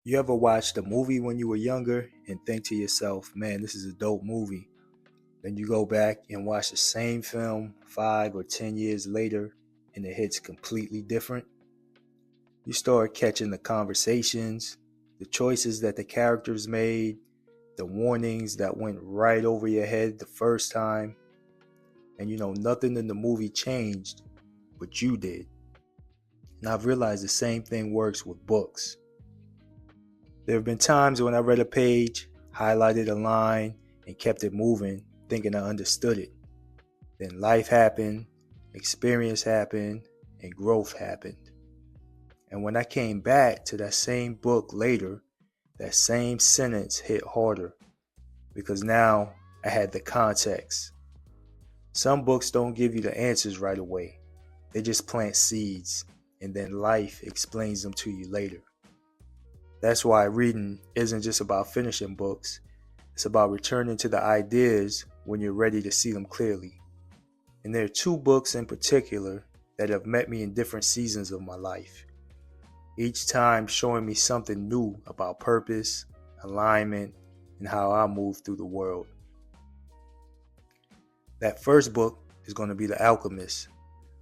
You ever watched a movie when you were younger and think to yourself, man, this is a dope movie? Then you go back and watch the same film 5 or 10 years later and it hits completely different? You start catching the conversations, the choices that the characters made, the warnings that went right over your head the first time, and nothing in the movie changed, but you did. And I've realized the same thing works with books. There have been times when I read a page, highlighted a line, and kept it moving, thinking I understood it. Then life happened, experience happened, and growth happened. And when I came back to that same book later, that same sentence hit harder because now I had the context. Some books don't give you the answers right away. They just plant seeds, and then life explains them to you later. That's why reading isn't just about finishing books. It's about returning to the ideas when you're ready to see them clearly. And there are two books in particular that have met me in different seasons of my life, each time showing me something new about purpose, alignment, and how I move through the world. That first book is going to be The Alchemist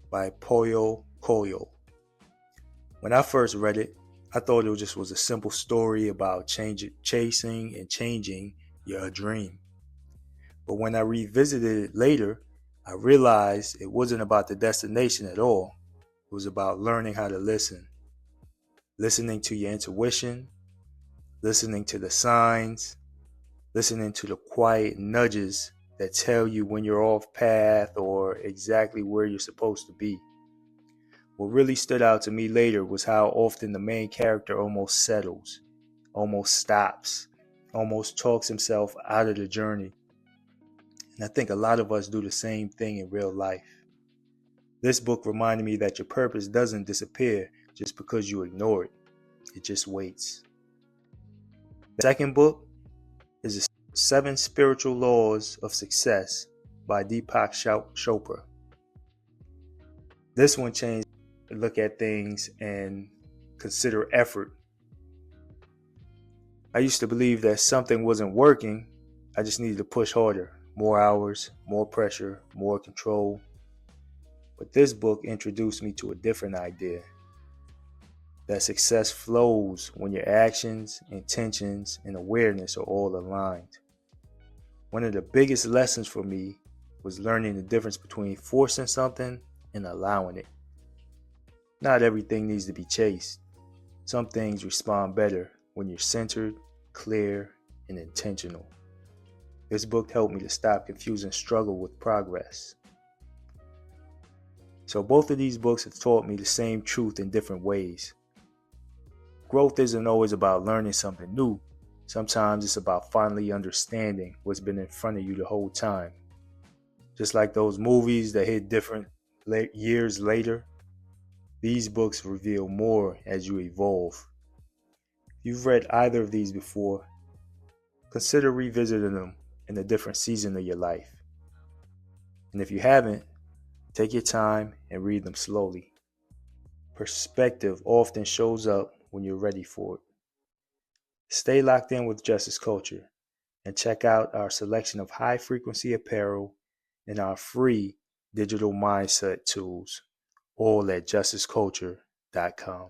by Paulo Coelho. When I first read it, I thought it just was a simple story about chasing and changing your dream. But when I revisited it later, I realized it wasn't about the destination at all. It was about learning how to listen. Listening to your intuition, listening to the signs, listening to the quiet nudges that tell you when you're off path or exactly where you're supposed to be. What really stood out to me later was how often the main character almost settles, almost stops, almost talks himself out of the journey. And I think a lot of us do the same thing in real life. This book reminded me that your purpose doesn't disappear just because you ignore it. It just waits. The second book is The 7 Spiritual Laws of Success by Deepak Chopra. This one changed look at things and consider effort. I used to believe that something wasn't working. I just needed to push harder, more hours, more pressure, more control. But this book introduced me to a different idea, that success flows when your actions, intentions, and awareness are all aligned. One of the biggest lessons for me was learning the difference between forcing something and allowing it. Not everything needs to be chased. Some things respond better when you're centered, clear, and intentional. This book helped me to stop confusing struggle with progress. So both of these books have taught me the same truth in different ways. Growth isn't always about learning something new. Sometimes it's about finally understanding what's been in front of you the whole time. Just like those movies that hit different years later, these books reveal more as you evolve. If you've read either of these before, consider revisiting them in a different season of your life. And if you haven't, take your time and read them slowly. Perspective often shows up when you're ready for it. Stay locked in with Justice Culture and check out our selection of high frequency apparel and our free digital mindset tools, all at justiceculture.com.